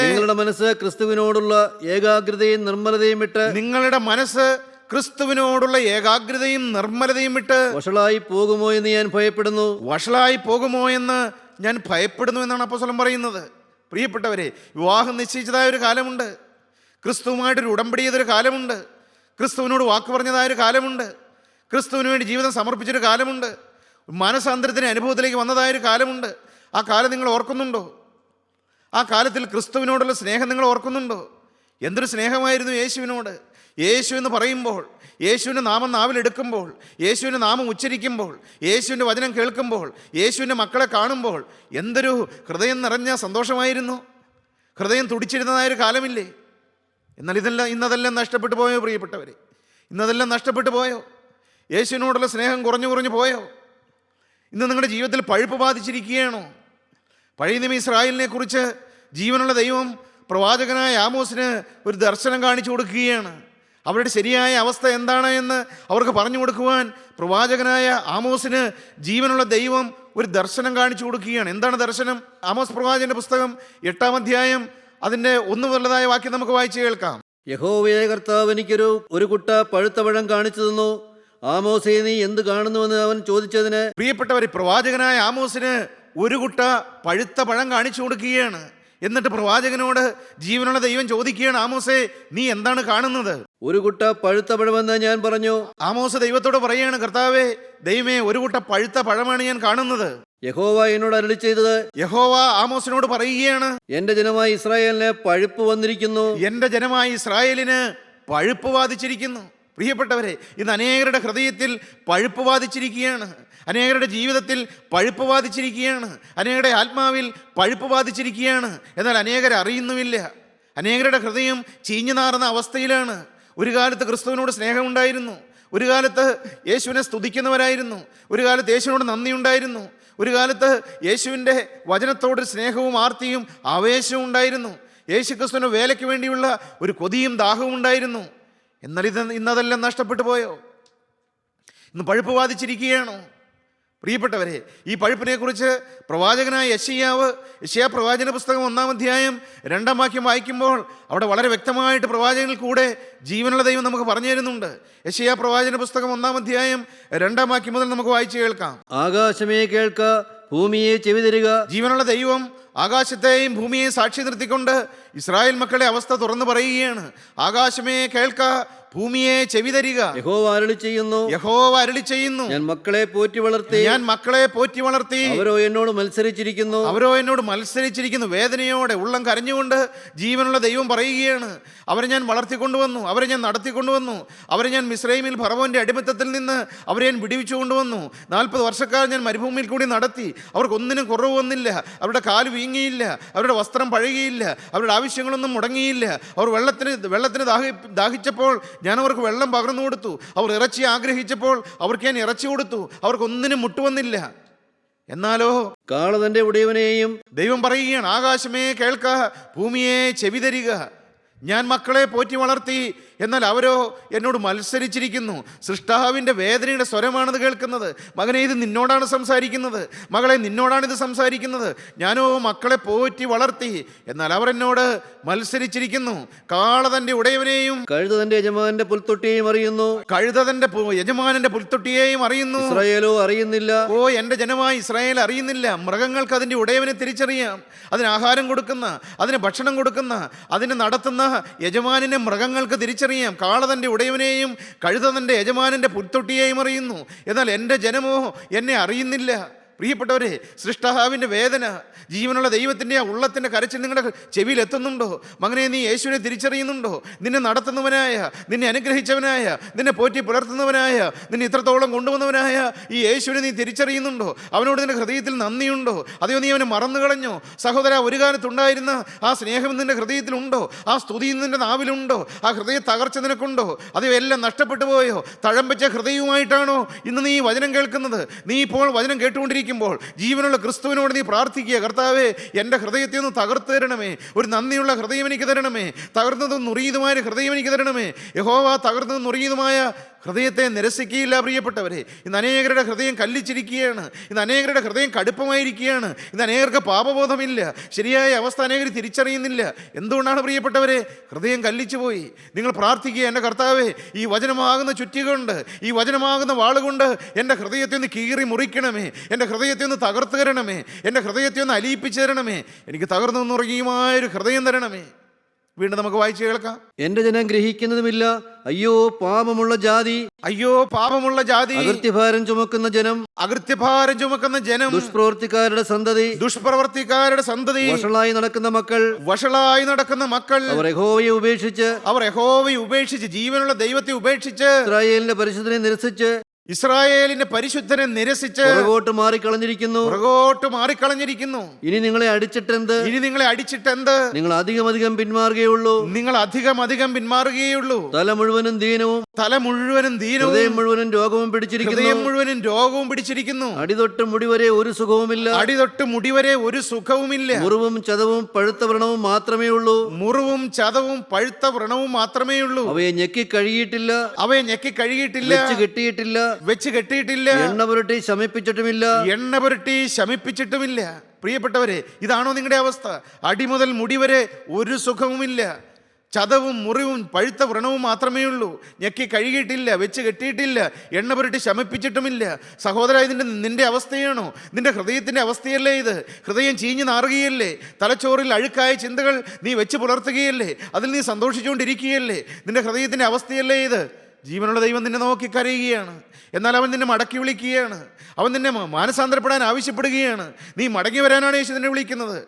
നിങ്ങളുടെ മനസ്സ് ക്രിസ്തുവിനോടുള്ള ഏകാഗ്രതയും നിർമ്മലതയും വിട്ട് വഷളായി പോകുമോ എന്ന് ഞാൻ ഭയപ്പെടുന്നു എന്നാണ് അപ്പോസ്തലൻ പറയുന്നത്. പ്രിയപ്പെട്ടവരെ, വിവാഹം നിശ്ചയിച്ചതായ ഒരു കാലമുണ്ട്. ക്രിസ്തുവുമായിട്ടൊരു ഉടമ്പടി ചെയ്തൊരു കാലമുണ്ട്. ക്രിസ്തുവിനോട് വാക്ക് പറഞ്ഞതായൊരു കാലമുണ്ട്. ക്രിസ്തുവിന് വേണ്ടി ജീവിതം സമർപ്പിച്ചൊരു കാലമുണ്ട്. മനസാന്തരത്തിന് അനുഭവത്തിലേക്ക് വന്നതായൊരു കാലമുണ്ട്. ആ കാലം നിങ്ങൾ ഓർക്കുന്നുണ്ടോ? ആ കാലത്തിൽ ക്രിസ്തുവിനോടുള്ള സ്നേഹം നിങ്ങൾ ഓർക്കുന്നുണ്ടോ? എന്തൊരു സ്നേഹമായിരുന്നു യേശുവിനോട്. യേശു എന്ന് പറയുമ്പോൾ, യേശുവിൻ്റെ നാമം നാവിലെടുക്കുമ്പോൾ, യേശുവിൻ്റെ നാമം ഉച്ചരിക്കുമ്പോൾ, യേശുവിൻ്റെ വചനം കേൾക്കുമ്പോൾ, യേശുവിൻ്റെ മക്കളെ കാണുമ്പോൾ എന്തൊരു ഹൃദയം നിറഞ്ഞ സന്തോഷമായിരുന്നു. ഹൃദയം തുടിച്ചിരുന്നതായൊരു കാലമില്ലേ? എന്നാൽ ഇന്നതെല്ലാം നഷ്ടപ്പെട്ടു പോയോ പ്രിയപ്പെട്ടവരെ? ഇന്നതെല്ലാം നഷ്ടപ്പെട്ടു പോയോ? യേശുവിനോടുള്ള സ്നേഹം കുറഞ്ഞു പോയോ? ഇന്ന് നിങ്ങളുടെ ജീവിതത്തിൽ പഴുപ്പ് ബാധിച്ചിരിക്കുകയാണോ? പഴയ നിയമ ഇസ്രായേലിനെ കുറിച്ച് ജീവനുള്ള ദൈവം പ്രവാചകനായ ആമോസിന് ഒരു ദർശനം കാണിച്ചു കൊടുക്കുകയാണ്. അവരുടെ ശരിയായ അവസ്ഥ എന്താണ് എന്ന് അവർക്ക് പറഞ്ഞു കൊടുക്കുവാൻ പ്രവാചകനായ ആമോസിന് ജീവനുള്ള ദൈവം ഒരു ദർശനം കാണിച്ചു കൊടുക്കുകയാണ്. എന്താണ് ദർശനം? ആമോസ് പ്രവാചകന്റെ പുസ്തകം 8-ാം അധ്യായം അതിൻ്റെ 1 മുതലുള്ളതായ വാക്യം നമുക്ക് വായിച്ചു കേൾക്കാം. യഹോവയെ കർത്താവ് എനിക്കൊരു കുട്ട പഴുത്ത പഴം കാണിച്ചു തന്നു. ആമോസേ, നീ എന്ത് കാണുന്നുവെന്ന് അവൻ ചോദിച്ചതിന്, പ്രിയപ്പെട്ടവരെ, പ്രവാചകനായ ആമോസിന് ഒരു കുട്ട പഴുത്ത പഴം കാണിച്ചു കൊടുക്കുകയാണ്. എന്നിട്ട് പ്രവാചകനോട് ജീവനുള്ള ദൈവം ചോദിക്കുകയാണ്, ആമോസേ, നീ എന്താണ് കാണുന്നത്? ഒരു കുട്ട പഴുത്ത പഴമെന്ന് ഞാൻ പറഞ്ഞു. ആമോസ് ദൈവത്തോട് പറയുകയാണ്, കർത്താവേ, ദൈവമേ, ഒരു കുട്ട പഴുത്ത പഴമാണ് ഞാൻ കാണുന്നത്. യഹോവ എന്നോട് അരുളി ചെയ്തത്, യഹോവ ആമോസിനോട് പറയുകയാണ്, എന്റെ ജനമായ ഇസ്രായേലിന് പഴുപ്പ് വന്നിരിക്കുന്നു. എന്റെ ജനമായ ഇസ്രായേലിന് പഴുപ്പ് ബാധിച്ചിരിക്കുന്നു. പ്രിയപ്പെട്ടവരെ, ഇന്ന് അനേകരുടെ ഹൃദയത്തിൽ പഴുപ്പ് ബാധിച്ചിരിക്കുകയാണ്. അനേകരുടെ ജീവിതത്തിൽ പഴുപ്പ് ബാധിച്ചിരിക്കുകയാണ്. അനേകരുടെ ആത്മാവിൽ പഴുപ്പ് ബാധിച്ചിരിക്കുകയാണ്. എന്നാൽ അനേകരെ അറിയുന്നുമില്ല. അനേകരുടെ ഹൃദയം ചീഞ്ഞു നാറുന്ന അവസ്ഥയിലാണ്. ഒരു കാലത്ത് ക്രിസ്തുവിനോട് സ്നേഹമുണ്ടായിരുന്നു. ഒരു കാലത്ത് യേശുവിനെ സ്തുതിക്കുന്നവരായിരുന്നു. ഒരു കാലത്ത് യേശുവിനോട് നന്ദിയുണ്ടായിരുന്നു. ഒരു കാലത്ത് യേശുവിൻ്റെ വചനത്തോടൊരു സ്നേഹവും ആർത്തിയും ആവേശവും ഉണ്ടായിരുന്നു. യേശുക്രിസ്തുവിന് വേലയ്ക്ക് വേണ്ടിയുള്ള ഒരു കൊതിയും ദാഹവും ഉണ്ടായിരുന്നു. എന്നാൽ ഇന്നതെല്ലാം നഷ്ടപ്പെട്ടു പോയോ? ഇന്ന് പഴുപ്പ് ബാധിച്ചിരിക്കുകയാണോ? പ്രിയപ്പെട്ടവരെ, ഈ പഴുപ്പിനെക്കുറിച്ച് പ്രവാചകനായ യെശയ്യാ പ്രവാചന പുസ്തകം 1-ാം അധ്യായം 2-ാം വാക്യം വായിക്കുമ്പോൾ അവിടെ വളരെ വ്യക്തമായിട്ട് പ്രവാചകനിൽ കൂടെ ജീവനുള്ള ദൈവം നമുക്ക് പറഞ്ഞു തരുന്നുണ്ട്. യെശയ്യാ പ്രവാചന പുസ്തകം 1-ാം അധ്യായം 2-ാം വാക്യം മുതൽ നമുക്ക് വായിച്ചു കേൾക്കാം. ആകാശമേ കേൾക്ക, ഭൂമിയെ ചെവിതരിക. ജീവനുള്ള ദൈവം ആകാശത്തെയും ഭൂമിയെയും സാക്ഷി നിർത്തിക്കൊണ്ട് ഇസ്രായേൽ മക്കളുടെ അവസ്ഥ തുറന്നു പറയുകയാണ്. ആകാശമേ കേൾക്ക, ഭൂമിയെ ചെവിതരിക. യഹോവ അരുളി ചെയ്യുന്നു, ഞാൻ മക്കളെ പോറ്റി വളർത്തി അവരോ എന്നോട് മത്സരിച്ചിരിക്കുന്നു. വേദനയോടെ ഉള്ളം കരഞ്ഞുകൊണ്ട് ജീവനുള്ള ദൈവം പറയുകയാണ്, അവരെ ഞാൻ വളർത്തിക്കൊണ്ടുവന്നു, അവരെ ഞാൻ നടത്തിക്കൊണ്ടുവന്നു, അവരെ ഞാൻ മിസ്രൈമിൽ ഫറവോന്റെ അടിമത്തത്തിൽ നിന്ന് അവരെ ഞാൻ വിടുവിച്ചു കൊണ്ടുവന്നു. 40 വർഷക്കാലം ഞാൻ മരുഭൂമിയിൽ കൂടി നടത്തി. അവർക്കൊന്നിനും കുറവ് വന്നില്ല. അവരുടെ കാല് വീങ്ങിയില്ല, അവരുടെ വസ്ത്രം പഴകിയില്ല, അവരുടെ ആവശ്യങ്ങളൊന്നും മുടങ്ങിയില്ല. അവർ വെള്ളത്തിന് ദാഹിച്ചപ്പോൾ ഞാൻ അവർക്ക് വെള്ളം പകർന്നു കൊടുത്തു. അവർ ഇറച്ചി ആഗ്രഹിച്ചപ്പോൾ അവർക്ക് ഞാൻ ഇറച്ചി കൊടുത്തു. അവർക്കൊന്നിനും മുട്ടുവന്നില്ല. എന്നാലോ കാളതന്റെ ഉടയവനെയും ദൈവം പറയുകയാണ്, ആകാശമേ കേൾക്ക, ഭൂമിയെ ചെവിതരിക. ഞാൻ മക്കളെ പോറ്റി വളർത്തി, എന്നാൽ അവരോ എന്നോട് മത്സരിച്ചിരിക്കുന്നു. സൃഷ്ടാവിൻ്റെ വേദനയുടെ സ്വരമാണിത് കേൾക്കുന്നത്. മകനെ, ഇത് നിന്നോടാണ് സംസാരിക്കുന്നത്. മകളെ, നിന്നോടാണിത് സംസാരിക്കുന്നത്. ഞാനോ മക്കളെ പോറ്റി വളർത്തി, എന്നാൽ അവർ എന്നോട് മത്സരിച്ചിരിക്കുന്നു. കാള തൻ്റെ ഉടയവനെയും കഴുത തന്റെ യജമാനന്റെ പുൽത്തൊട്ടിയെയും അറിയുന്നു. ഇസ്രായേലോ അറിയുന്നില്ല. ഓ, എൻ്റെ ജനമായ ഇസ്രായേൽ അറിയുന്നില്ല. മൃഗങ്ങൾക്ക് അതിൻ്റെ ഉടയവനെ തിരിച്ചറിയാം. അതിന് ആഹാരം കൊടുക്കുന്ന, അതിന് ഭക്ഷണം കൊടുക്കുന്ന, അതിനെ നടത്തുന്ന യജമാനിനെ മൃഗങ്ങൾക്ക് തിരിച്ചറിയാം. കാളതൻ്റെ ഉടയവനെയും കഴുത തൻ്റെ യജമാനൻ്റെ പുൽത്തൊട്ടിയെയും അറിയുന്നു, എന്നാൽ എൻ്റെ ജനമോ എന്നെ അറിയുന്നില്ല. പ്രിയപ്പെട്ടവരെ, സൃഷ്ടാവിൻ്റെ വേദന, ജീവനുള്ള ദൈവത്തിൻ്റെ ആ ഉള്ളത്തിൻ്റെ കരച്ചിൽ നിങ്ങളുടെ ചെവിയിൽ എത്തുന്നുണ്ടോ? മകനെ, നീ യേശുവിനെ തിരിച്ചറിയുന്നുണ്ടോ? നിന്നെ നടത്തുന്നവനായ, നിന്നെ അനുഗ്രഹിച്ചവനായ, നിന്നെ പോറ്റി പുലർത്തുന്നവനായ, നിന്നെ ഇത്രത്തോളം കൊണ്ടുവന്നവനായ ഈ യേശുവിനെ നീ തിരിച്ചറിയുന്നുണ്ടോ? അവനോട് നിന്റെ ഹൃദയത്തിൽ നന്ദിയുണ്ടോ? അതെയോ നീ അവനെ മറന്നു കളഞ്ഞോ? സഹോദര, ഒരു കാലത്തുണ്ടായിരുന്ന ആ സ്നേഹം നിന്റെ ഹൃദയത്തിലുണ്ടോ? ആ സ്തുതി നിന്റെ നാവിലുണ്ടോ? ആ ഹൃദയ തകർച്ച നിനക്കുണ്ടോ? അതെയോ എല്ലാം നഷ്ടപ്പെട്ടു പോയോ? തഴമ്പച്ച ഹൃദയവുമായിട്ടാണോ ഇന്ന് നീ വചനം കേൾക്കുന്നത്? നീ ഇപ്പോൾ വചനം കേട്ടുകൊണ്ടിരിക്കുമ്പോൾ ജീവനുള്ള ക്രിസ്തുവിനോട് നീ പ്രാർത്ഥിക്കുക, കർത്താവേ, എൻ്റെ ഹൃദയത്തെ ഒന്ന് തകർത്ത് തരണമേ. ഒരു നന്ദിയുള്ള ഹൃദയം എനിക്ക് തരണമേ. തകർന്നതും നുറിയതുമായ ഹൃദയം എനിക്ക് തരണമേ. യഹോവ തകർന്നതും നുറിയതുമായ ഹൃദയത്തെ നിരസിക്കുകയില്ല. പ്രിയപ്പെട്ടവരെ, ഇന്ന് അനേകരുടെ ഹൃദയം കല്ലിച്ചിരിക്കുകയാണ്. ഇന്ന് അനേകരുടെ ഹൃദയം കടുപ്പമായിരിക്കുകയാണ്. ഇന്ന് അനേകർക്ക് പാപബോധമില്ല. ശരിയായ അവസ്ഥ അനേകർ തിരിച്ചറിയുന്നില്ല. എന്തുകൊണ്ടാണ് പ്രിയപ്പെട്ടവരെ? ഹൃദയം കല്ലിച്ചു പോയി. നിങ്ങൾ പ്രാർത്ഥിക്കുക, എൻ്റെ കർത്താവേ, ഈ വചനമാകുന്ന ചുറ്റികൊണ്ട്, ഈ വചനമാകുന്ന വാളുകൊണ്ട് എൻ്റെ ഹൃദയത്തെ ഒന്ന് കീറി മുറിക്കണമേ. എൻ്റെ ഹൃദയത്തെ ഒന്ന് തകർത്ത് തരണമേ. എൻ്റെ ഹൃദയത്തെ ഒന്ന് അലിയിപ്പിച്ചു തരണമേ. എനിക്ക് തകർന്നു നുറുങ്ങിയുമായൊരു ഹൃദയം തരണമേ. വീണ്ടും നമുക്ക് വായിച്ചു കേൾക്കാം. എന്റെ ജനം ഗ്രഹിക്കുന്നതുമില്ല. അയ്യോ പാപമുള്ള ജാതി, അകൃത്യഭാരം ചുമക്കുന്ന ജനം, ദുഷ്പ്രവർത്തിക്കാരുടെ സന്തതി, വഷളായി നടക്കുന്ന മക്കൾ, അവർ യഹോവയെ ഉപേക്ഷിച്ച് ജീവനുള്ള ദൈവത്തെ ഉപേക്ഷിച്ച് ഇസ്രായേലിന്റെ പരിശുദ്ധനെ നിരസിച്ച് പുറകോട്ട് മാറിക്കളഞ്ഞിരിക്കുന്നു. ഇനി നിങ്ങളെ അടിച്ചിട്ടെന്ത്? നിങ്ങൾ അധികം പിന്മാറുകയുള്ളൂ. തല മുഴുവനും ദീനവും ഹൃദയം മുഴുവനും രോഗവും പിടിച്ചിരിക്കുന്നു. അടിതൊട്ട് മുടിവരെ ഒരു സുഖവുമില്ല. മുറിവും ചതവും പഴുത്ത വ്രണവും മാത്രമേ ഉള്ളൂ. അവയെ ഞെക്കി കഴുകിയിട്ടില്ല, വെച്ച് കെട്ടിയിട്ടില്ല, എണ്ണ പുരട്ടി ശമിപ്പിച്ചിട്ടുമില്ല. പ്രിയപ്പെട്ടവരെ, ഇതാണോ നിങ്ങളുടെ അവസ്ഥ? അടിമുതൽ മുടിവരെ ഒരു സുഖവുമില്ല. ചതവും മുറിവും പഴുത്ത വ്രണവും മാത്രമേ ഉള്ളൂ. ഞെക്കി കഴുകിയിട്ടില്ല, വെച്ച് കെട്ടിയിട്ടില്ല, എണ്ണ പുരട്ടി ശമിപ്പിച്ചിട്ടുമില്ല. സഹോദര, ഇതിൻ്റെ നിന്റെ അവസ്ഥയാണോ? നിന്റെ ഹൃദയത്തിൻ്റെ അവസ്ഥയല്ലേ ഇത്? ഹൃദയം ചീഞ്ഞു നാറുകയല്ലേ? തലച്ചോറിൽ അഴുക്കായ ചിന്തകൾ നീ വെച്ച് പുലർത്തുകയല്ലേ? അതിൽ നീ സന്തോഷിച്ചുകൊണ്ടിരിക്കുകയല്ലേ? നിന്റെ ഹൃദയത്തിൻ്റെ അവസ്ഥയല്ലേ ഇത്? ജീവനുള്ള ദൈവം നിന്നെ നോക്കി കരയുകയാണ്. എന്നാൽ അവൻ നിന്നെ മടക്കി വിളിക്കുകയാണ്. അവൻ നിന്നെ മാനസാന്തരപ്പെടാൻ ആവശ്യപ്പെടുകയാണ്. നീ മടങ്ങി വരാനാണ് യേശു നിന്നെ വിളിക്കുന്നത്.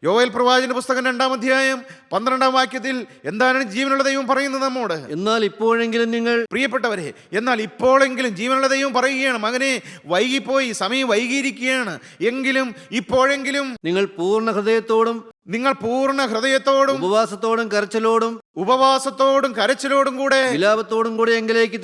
യോവേൽ പ്രവാചകന്റെ പുസ്തകം 2-ാം അധ്യായം 12-ാം വാക്യത്തിൽ എന്താണ് ജീവനുള്ള ദൈവം പറയുന്നത് നമ്മോട്? എന്നാൽ ഇപ്പോഴെങ്കിലും നിങ്ങൾ, പ്രിയപ്പെട്ടവരെ, എന്നാൽ ഇപ്പോഴെങ്കിലും ജീവനുള്ള ദൈവം പറയുകയാണ്, മകനെ, വൈകിപ്പോയി, സമയം വൈകിയിരിക്കുകയാണ്. എങ്കിലും ഇപ്പോഴെങ്കിലും നിങ്ങൾ പൂർണ്ണ ഹൃദയത്തോടും ഉപവാസത്തോടും കരച്ചിലോടും കൂടെ വിലാപത്തോടും കൂടെ എങ്കിലേക്ക്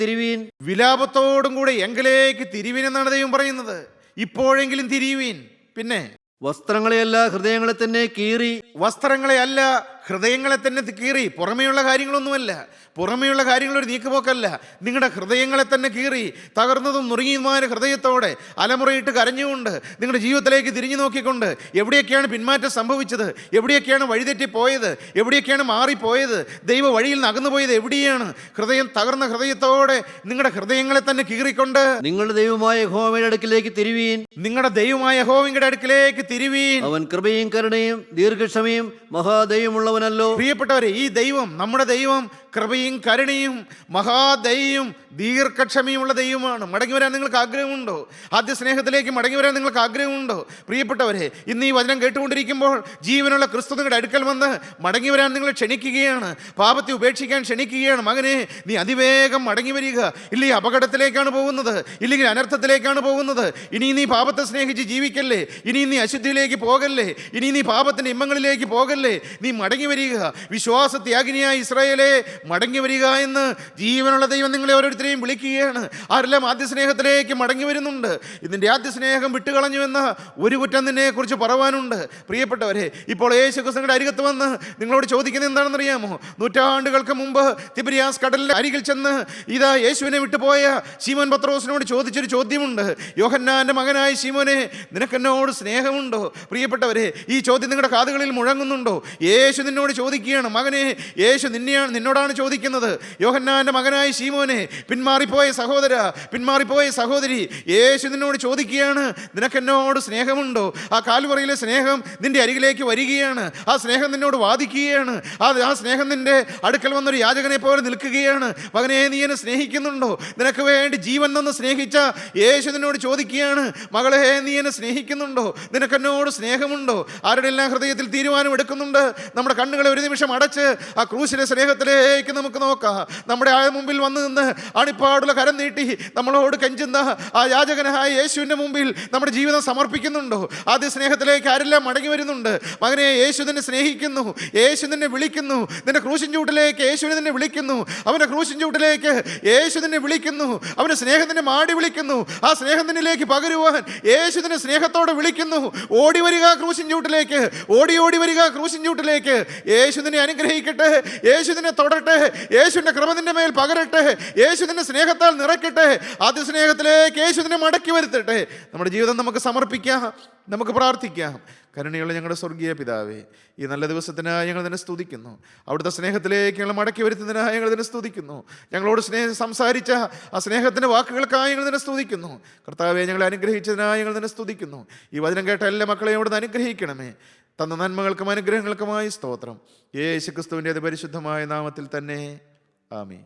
തിരിവീൻ എന്നാണ് ദൈവം പറയുന്നത്. ഇപ്പോഴെങ്കിലും തിരിയുവീൻ. പിന്നെ വസ്ത്രങ്ങളെയല്ല ഹൃദയങ്ങളെ തന്നെ കീറി. വസ്ത്രങ്ങളെ അല്ല, ഹൃദയങ്ങളെ തന്നെ കീറി. പുറമേയുള്ള കാര്യങ്ങളൊന്നുമല്ല, പുറമേയുള്ള കാര്യങ്ങൾ ഒരു നീക്കുപോക്കല്ല. നിങ്ങളുടെ ഹൃദയങ്ങളെ തന്നെ കീറി, തകർന്നതും നുറുങ്ങിയതുമായ ഹൃദയത്തോടെ അലമുറയിട്ട് കരഞ്ഞുകൊണ്ട് നിങ്ങളുടെ ജീവിതത്തിലേക്ക് തിരിഞ്ഞു നോക്കിക്കൊണ്ട് എവിടെയൊക്കെയാണ് പിന്മാറ്റം സംഭവിച്ചത്, എവിടെയൊക്കെയാണ് വഴിതെറ്റിപ്പോയത്, എവിടെയൊക്കെയാണ് മാറിപ്പോയത്, ദൈവ വഴിയിൽ നിന്ന് അകന്നുപോയത് എവിടെയാണ്, ഹൃദയം തകർന്ന ഹൃദയത്തോടെ നിങ്ങളുടെ ഹൃദയങ്ങളെ തന്നെ കീറിക്കൊണ്ട് നിങ്ങളുടെ ദൈവമായ യഹോവയുടെ അടുക്കിലേക്ക് തിരുവീൻ. നിങ്ങളുടെ ദൈവമായ യഹോവയുടെ അടുക്കിലേക്ക് തിരുവീൻ. അവൻ കൃപയും കരുണയും ദീർഘക്ഷമയും മഹാദയമുള്ളവനല്ലോ. പ്രിയപ്പെട്ടവരെ, ഈ ദൈവം, നമ്മുടെ ദൈവം കൃപയും കരുണയും മഹാദയയും ദീർഘക്ഷമയുമുള്ള ദൈവമാണ്. മടങ്ങി വരാൻ നിങ്ങൾക്ക് ആഗ്രഹമുണ്ടോ? ആദ്യ സ്നേഹത്തിലേക്ക് മടങ്ങി വരാൻ നിങ്ങൾക്ക് ആഗ്രഹമുണ്ടോ? പ്രിയപ്പെട്ടവരെ, ഇന്ന് ഈ വചനം കേട്ടുകൊണ്ടിരിക്കുമ്പോൾ ജീവനുള്ള ക്രിസ്തു നിങ്ങളുടെ അടുക്കൽ വന്ന് മടങ്ങി വരാൻ നിങ്ങൾ ക്ഷണിക്കുകയാണ്, പാപത്തെ ഉപേക്ഷിക്കാൻ ക്ഷണിക്കുകയാണ്. മകനെ, നീ അതിവേഗം മടങ്ങി വരിക. ഇല്ലെങ്കിൽ അപകടത്തിലേക്കാണ് പോകുന്നത്, ഇല്ലെങ്കിൽ അനർത്ഥത്തിലേക്കാണ് പോകുന്നത്. ഇനി നീ പാപത്തെ സ്നേഹിച്ച് ജീവിക്കല്ലേ, ഇനി നീ അശുദ്ധിയിലേക്ക് പോകല്ലേ, ഇനി നീ പാപത്തിൻ്റെ ഇമ്പങ്ങളിലേക്ക് പോകല്ലേ, നീ മടങ്ങി വരിക. വിശ്വാസത്യാഗിനിയായ ഇസ്രായേലേ, മടങ്ങി വരിക എന്ന് ജീവനുള്ള ദൈവം നിങ്ങളെ ഓരോരുത്തരെയും വിളിക്കുകയാണ്. ആരെല്ലാം ആദ്യ സ്നേഹത്തിലേക്ക് മടങ്ങി വരുന്നുണ്ട്? ഇതിൻ്റെ ആദ്യ സ്നേഹം വിട്ടുകളഞ്ഞുവെന്ന ഒരു കുറ്റം നിന്നെ കുറിച്ച് പറവാനുണ്ട്. പ്രിയപ്പെട്ടവരെ, ഇപ്പോൾ യേശു ക്രിസ്തുവിന്റെ അരികത്ത് വന്ന് നിങ്ങളോട് ചോദിക്കുന്നത് എന്താണെന്ന് അറിയാമോ? നൂറ്റാണ്ടുകൾക്ക് മുമ്പ് തിബിരിയാസ് കടലിന്റെ അരികിൽ ചെന്ന് ഇതാ യേശുവിനെ വിട്ടുപോയ ശീമോൻ പത്രോസിനോട് ചോദിച്ചൊരു ചോദ്യമുണ്ട്. യോഹന്നാന്റെ മകനായ ശീമോനെ, നിനക്കെന്നോട് സ്നേഹമുണ്ടോ? പ്രിയപ്പെട്ടവരെ, ഈ ചോദ്യം നിങ്ങളുടെ കാതുകളിൽ മുഴങ്ങുന്നുണ്ടോ? യേശു നിന്നോട് ചോദിക്കുകയാണ്. മകനെ, യേശു നിന്നോടാണ് ചോദിക്കുന്നത്. യോഹന്നാന്റെ മകനായ ശീമോനെ, പിന്മാറിപ്പോയ സഹോദര, പിന്മാറിപ്പോയ സഹോദരി, യേശു നിന്നോട് ചോദിക്കുകയാണ്, നിനക്കെന്നോട് സ്നേഹമുണ്ടോ? ആ കാൽവറിയിലെ സ്നേഹം നിന്റെ അരികിലേക്ക് വരികയാണ്. ആ സ്നേഹം നിന്നോട് വാദിക്കുകയാണ്. ആ സ്നേഹം നിന്റെ അടുക്കൽ വന്നൊരു യാചകനെ പോലെ നിൽക്കുകയാണ്. മകനെ, നീ എന്നെ സ്നേഹിക്കുന്നുണ്ടോ? നിനക്ക് വേണ്ടി ജീവൻ നിന്ന് സ്നേഹിച്ച യേശു നിന്നോട് ചോദിക്കുകയാണ്, മകളെ, നീ എന്നെ സ്നേഹിക്കുന്നുണ്ടോ? നിനക്കെന്നോട് സ്നേഹമുണ്ടോ? ആരുടെ എല്ലാം ഹൃദയത്തിൽ തീരുമാനം എടുക്കുന്നുണ്ട്. നമ്മുടെ കണ്ണുകളെ ഒരു നിമിഷം അടച്ച് ആ ക്രൂശിലെ സ്നേഹത്തിലേക്ക് നമുക്ക് നോക്കാം. നമ്മുടെ മുമ്പിൽ വന്ന് നിന്ന് അണിപ്പാടുള്ള കരം നീട്ടി നമ്മളോട് കെഞ്ചുന്ന ആ യാചകനായ യേശുവിൻ്റെ മുമ്പിൽ നമ്മുടെ ജീവിതം സമർപ്പിക്കുന്നുണ്ടോ? ആദ്യ സ്നേഹത്തിലേക്ക് ആരെല്ലാം മടങ്ങി വരുന്നുണ്ട്? മകനെ, യേശു നിന്നെ സ്നേഹിക്കുന്നു, യേശു നിന്നെ വിളിക്കുന്നു. നിന്റെ ക്രൂശിൻ ചൂട്ടിലേക്ക് യേശുവിനെ നിന്നെ വിളിക്കുന്നു. അവൻ്റെ ക്രൂശിൻ ചൂട്ടിലേക്ക് യേശു നിന്നെ വിളിക്കുന്നു. അവൻ്റെ സ്നേഹത്തിൻ്റെ മാടി വിളിക്കുന്നു. ആ സ്നേഹം നിന്നിലേക്ക് പകരുവാൻ യേശു നിന്നെ സ്നേഹത്തോടെ വിളിക്കുന്നു. ഓടി വരിക ക്രൂശിൻ ചൂട്ടിലേക്ക്, ഓടി വരിക ക്രൂശിൻ ചൂട്ടിലേക്ക്. യേശു നിന്നെ അനുഗ്രഹിക്കട്ടെ, യേശു നിന്നെ തൊടട്ടെ, യേശുവിൻ്റെ കൃപ നിന്റെ മേൽ പകരട്ടെ, യേശു നിന്നെ സ്നേഹത്താൽ നിറയ്ക്കട്ടെ, ആദ്യ സ്നേഹത്തിലേക്ക് യേശു നിന്നെ മടക്കി വരുത്തട്ടെ. നമ്മുടെ ജീവിതം നമുക്ക് സമർപ്പിക്കാം, നമുക്ക് പ്രാർത്ഥിക്കാം. കരുണയുള്ള ഞങ്ങളുടെ സ്വർഗീയ പിതാവേ, ഈ നല്ല ദിവസത്തിനായി ഞങ്ങൾ നിന്നെ സ്തുതിക്കുന്നു. അവിടുത്തെ സ്നേഹത്തിലേക്ക് ഞങ്ങൾ മടക്കി വരുത്തുന്നതിനായി ഞങ്ങൾ നിന്നെ സ്തുതിക്കുന്നു. ഞങ്ങളോട് സംസാരിച്ച ആ സ്നേഹത്തിൻ്റെ വാക്കുകൾക്കായി ഞങ്ങൾ നിന്നെ സ്തുതിക്കുന്നു. കർത്താവെ, ഞങ്ങളെ അനുഗ്രഹിച്ചതിനായി ഞങ്ങൾ നിന്നെ സ്തുതിക്കുന്നു. ഈ വചനം കേട്ട എല്ലാ മക്കളെയും അവിടുന്ന് അനുഗ്രഹിക്കണമേ. തന്ന നന്മകൾക്കും അനുഗ്രഹങ്ങൾക്കുമായി സ്തോത്രം. യേശു ക്രിസ്തുവിൻ്റെ പരിശുദ്ധമായ നാമത്തിൽ തന്നെ, ആമേൻ.